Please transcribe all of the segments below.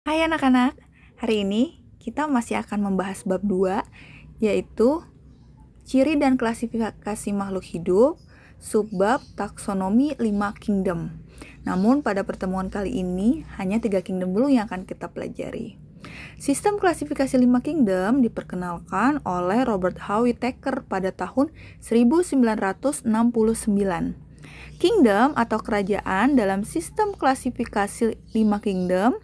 Hai anak-anak, hari ini kita masih akan membahas bab 2, yaitu ciri dan klasifikasi makhluk hidup, subbab taksonomi 5 kingdom. Namun pada pertemuan kali ini hanya 3 kingdom dulu yang akan kita pelajari. Sistem klasifikasi 5 kingdom diperkenalkan oleh Robert H. Whittaker pada tahun 1969. Kingdom atau kerajaan dalam sistem klasifikasi 5 kingdom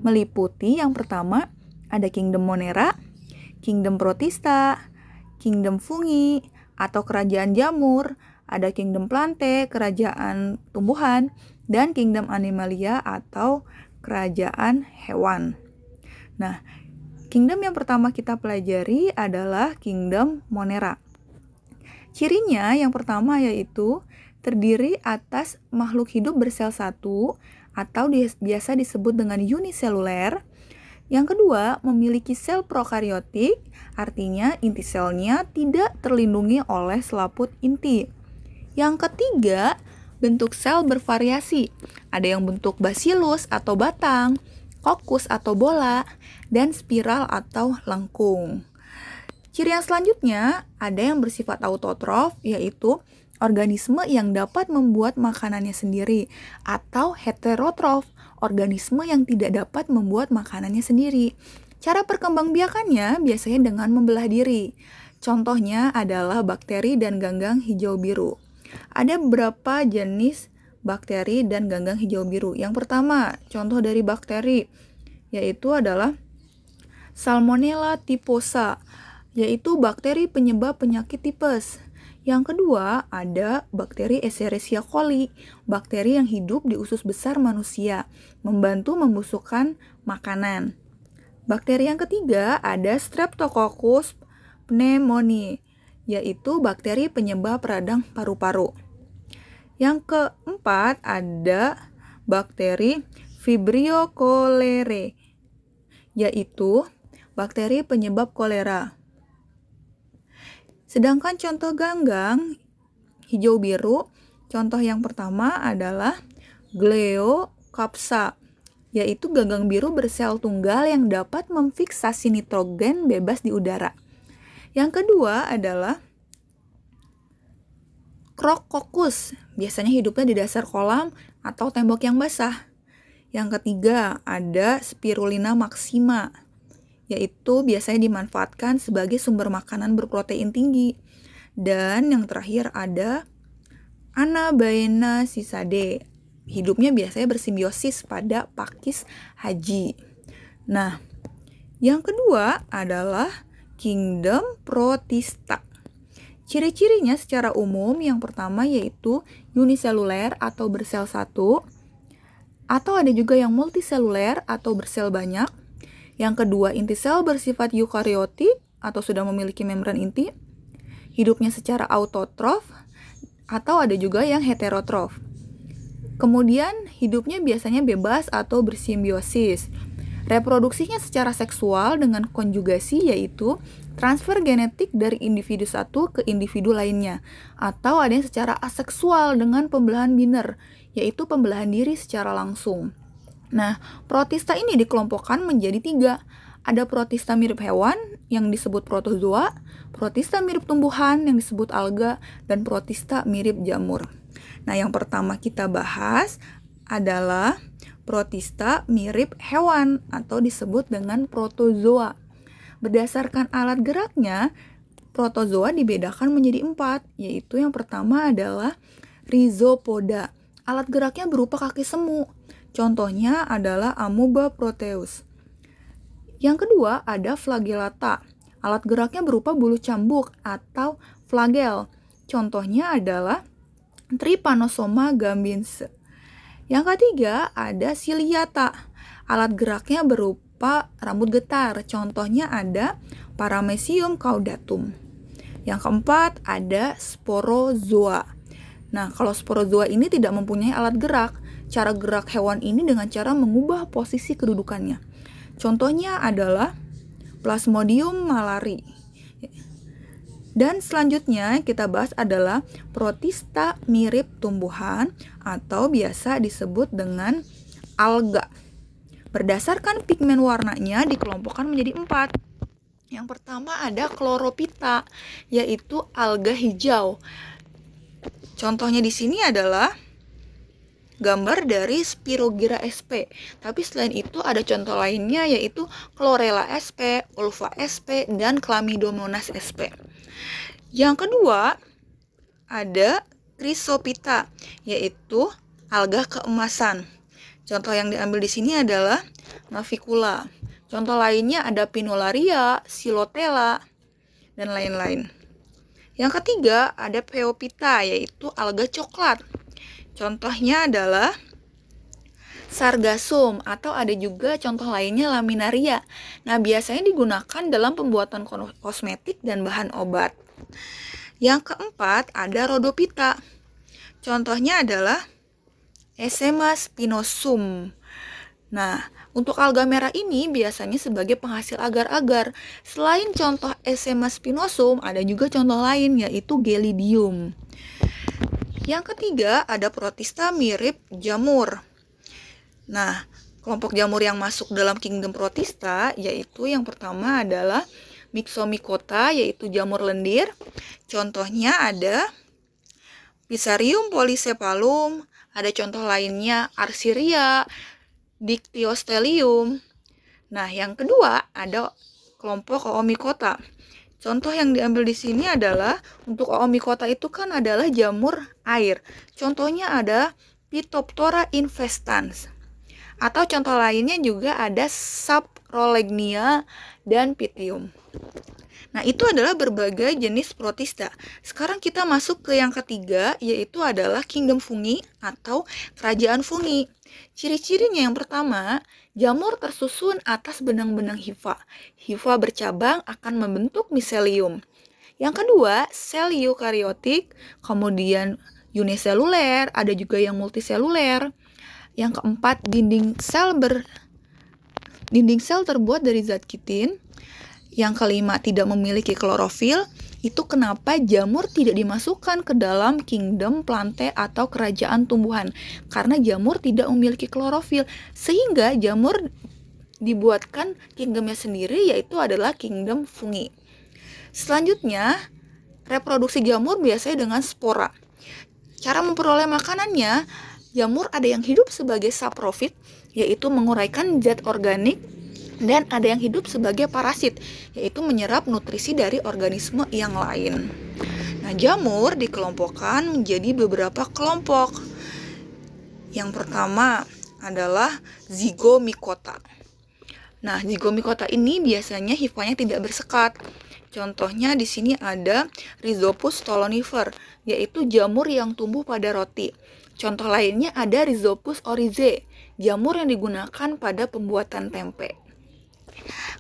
meliputi yang pertama ada Kingdom Monera, Kingdom Protista, Kingdom Fungi atau kerajaan jamur, ada Kingdom Plante, kerajaan tumbuhan, dan Kingdom Animalia atau kerajaan hewan. Nah, kingdom yang pertama kita pelajari adalah Kingdom Monera. Cirinya yang pertama yaitu terdiri atas makhluk hidup bersel satu atau biasa disebut dengan uniseluler. Yang kedua, memiliki sel prokariotik, artinya inti selnya tidak terlindungi oleh selaput inti. Yang ketiga, bentuk sel bervariasi. Ada yang bentuk basilus atau batang, kokus atau bola, dan spiral atau lengkung. Ciri yang selanjutnya ada yang bersifat autotrof, yaitu organisme yang dapat membuat makanannya sendiri, atau heterotrof, organisme yang tidak dapat membuat makanannya sendiri. Cara perkembangbiakannya biasanya dengan membelah diri. Contohnya adalah bakteri dan ganggang hijau biru. Ada beberapa jenis bakteri dan ganggang hijau biru. Yang pertama, contoh dari bakteri yaitu adalah Salmonella typhosa, yaitu bakteri penyebab penyakit tipes. Yang kedua, ada bakteri Escherichia coli, bakteri yang hidup di usus besar manusia, membantu membusukkan makanan. Bakteri yang ketiga ada Streptococcus pneumoniae, yaitu bakteri penyebab radang paru-paru. Yang keempat ada bakteri Vibrio cholerae, yaitu bakteri penyebab kolera. Sedangkan contoh ganggang hijau biru, contoh yang pertama adalah Gleocapsa, yaitu ganggang biru bersel tunggal yang dapat memfiksasi nitrogen bebas di udara. Yang kedua adalah Crococcus, biasanya hidupnya di dasar kolam atau tembok yang basah. Yang ketiga ada Spirulina maxima, yaitu biasanya dimanfaatkan sebagai sumber makanan berprotein tinggi. Dan yang terakhir ada Anabaena sisade, hidupnya biasanya bersimbiosis pada pakis haji. Nah, yang kedua adalah Kingdom Protista. Ciri-cirinya secara umum yang pertama yaitu uniseluler atau bersel satu, atau ada juga yang multiseluler atau bersel banyak. Yang kedua, inti sel bersifat eukariotik atau sudah memiliki membran inti. Hidupnya secara autotrof atau ada juga yang heterotrof. Kemudian, hidupnya biasanya bebas atau bersimbiosis. Reproduksinya secara seksual dengan konjugasi yaitu transfer genetik dari individu satu ke individu lainnya. Atau ada yang secara aseksual dengan pembelahan biner, yaitu pembelahan diri secara langsung. Nah, protista ini dikelompokkan menjadi 3. Ada protista mirip hewan yang disebut protozoa, protista mirip tumbuhan yang disebut alga, dan protista mirip jamur. Nah, yang pertama kita bahas adalah protista mirip hewan atau disebut dengan protozoa. Berdasarkan alat geraknya, protozoa dibedakan menjadi 4, yaitu yang pertama adalah rhizopoda. Alat geraknya berupa kaki semu. Contohnya adalah Amoeba proteus. Yang kedua ada flagellata. Alat geraknya berupa bulu cambuk atau flagel. Contohnya adalah Trypanosoma gambiense. Yang ketiga ada ciliata. Alat geraknya berupa rambut getar. Contohnya ada Paramecium caudatum. Yang keempat ada sporozoa. Nah, kalau sporozoa ini tidak mempunyai alat gerak. Cara gerak hewan ini dengan cara mengubah posisi kedudukannya. Contohnya adalah Plasmodium malari. Dan selanjutnya kita bahas adalah protista mirip tumbuhan atau biasa disebut dengan alga. Berdasarkan pigmen warnanya dikelompokkan menjadi 4. Yang pertama ada Chlorophyta, yaitu alga hijau. Contohnya di sini adalah gambar dari Spirogyra sp. Tapi selain itu ada contoh lainnya yaitu Chlorella sp, Ulva sp, dan Chlamydomonas sp. Yang kedua ada Chrysophyta, yaitu alga keemasan. Contoh yang diambil di sini adalah Navicula. Contoh lainnya ada Pinolaria, Silotella, dan lain-lain. Yang ketiga ada Pheophyta, yaitu alga coklat. Contohnya adalah Sargassum, atau ada juga contoh lainnya Laminaria. Nah, biasanya digunakan dalam pembuatan kosmetik dan bahan obat. Yang keempat ada Rhodophyta. Contohnya adalah Eczema spinosum. Nah, untuk alga merah ini biasanya sebagai penghasil agar-agar. Selain contoh Eczema spinosum, ada juga contoh lain yaitu Gelidium. Yang ketiga ada Protista mirip jamur. Nah, kelompok jamur yang masuk dalam kingdom Protista yaitu yang pertama adalah Myxomycota, yaitu jamur lendir. Contohnya ada Fusarium polycephalum, ada contoh lainnya Arsyria, Dictyostelium. Nah, yang kedua ada kelompok Oomycota. Contoh yang diambil di sini adalah untuk Oomycota itu kan adalah jamur air. Contohnya ada Phytophthora infestans. Atau contoh lainnya juga ada Saprolegnia dan Pythium. Nah, itu adalah berbagai jenis Protista. Sekarang kita masuk ke yang ketiga, yaitu adalah Kingdom Fungi atau kerajaan fungi. Ciri-cirinya yang pertama, jamur tersusun atas benang-benang hifa. Hifa bercabang akan membentuk miselium. Yang kedua, sel eukariotik, kemudian uniseluler, ada juga yang multiseluler. Yang keempat, dinding sel terbuat dari zat kitin. Yang kelima, tidak memiliki klorofil. Itu kenapa jamur tidak dimasukkan ke dalam kingdom plante atau kerajaan tumbuhan. Karena jamur tidak memiliki klorofil. Sehingga jamur dibuatkan kingdomnya sendiri, yaitu adalah kingdom fungi. Selanjutnya, reproduksi jamur biasanya dengan spora. Cara memperoleh makanannya, jamur ada yang hidup sebagai saprofit, yaitu menguraikan zat organik, dan ada yang hidup sebagai parasit, yaitu menyerap nutrisi dari organisme yang lain. Nah, jamur dikelompokkan menjadi beberapa kelompok. Yang pertama adalah Zygomycota. Nah, Zygomycota ini biasanya hifanya tidak bersekat. Contohnya di sini ada Rhizopus stolonifer, yaitu jamur yang tumbuh pada roti. Contoh lainnya ada Rhizopus oryzae, jamur yang digunakan pada pembuatan tempe.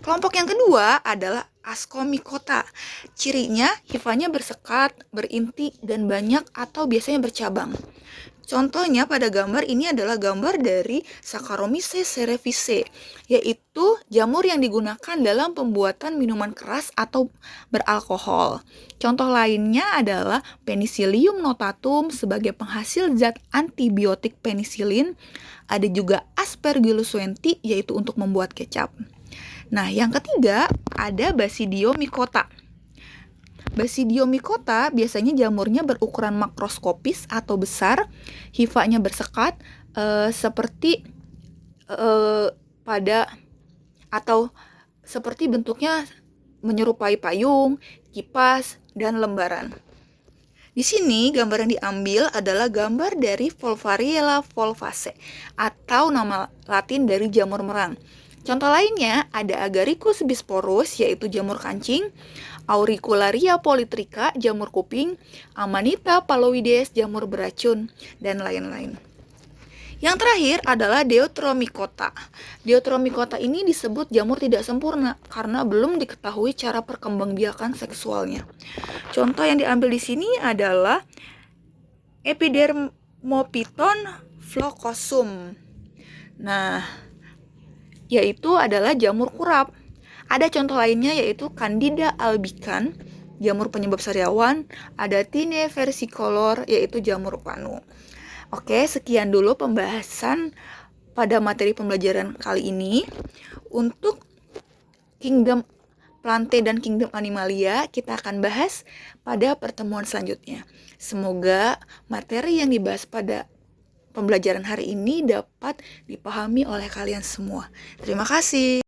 Kelompok yang kedua adalah Ascomycota. Cirinya hifanya bersekat, berinti, dan banyak atau biasanya bercabang. Contohnya pada gambar ini adalah gambar dari Saccharomyces cerevisiae, yaitu jamur yang digunakan dalam pembuatan minuman keras atau beralkohol. Contoh lainnya adalah Penicillium notatum sebagai penghasil zat antibiotik penisilin. Ada juga Aspergillus swentii, yaitu untuk membuat kecap. Nah, yang ketiga ada Basidiomycota. Basidiomycota biasanya jamurnya berukuran makroskopis atau besar, hifanya bersekat seperti seperti bentuknya menyerupai payung, kipas, dan lembaran. Di sini gambar yang diambil adalah gambar dari Volvariella volvaceae atau nama Latin dari jamur merang. Contoh lainnya ada Agaricus bisporus, yaitu jamur kancing, Auricularia polytricha, jamur kuping, Amanita phalloides, jamur beracun, dan lain-lain. Yang terakhir adalah Deuteromycota. Deuteromycota ini disebut jamur tidak sempurna karena belum diketahui cara perkembangbiakan seksualnya. Contoh yang diambil di sini adalah Epidermophyton flocosum. Nah, yaitu adalah jamur kurap. Ada contoh lainnya yaitu Candida albicans, jamur penyebab sariawan, ada Tine versicolor, yaitu jamur panu. Oke, sekian dulu pembahasan pada materi pembelajaran kali ini. Untuk Kingdom Plante dan Kingdom Animalia kita akan bahas pada pertemuan selanjutnya. Semoga materi yang dibahas pada pembelajaran hari ini dapat dipahami oleh kalian semua. Terima kasih.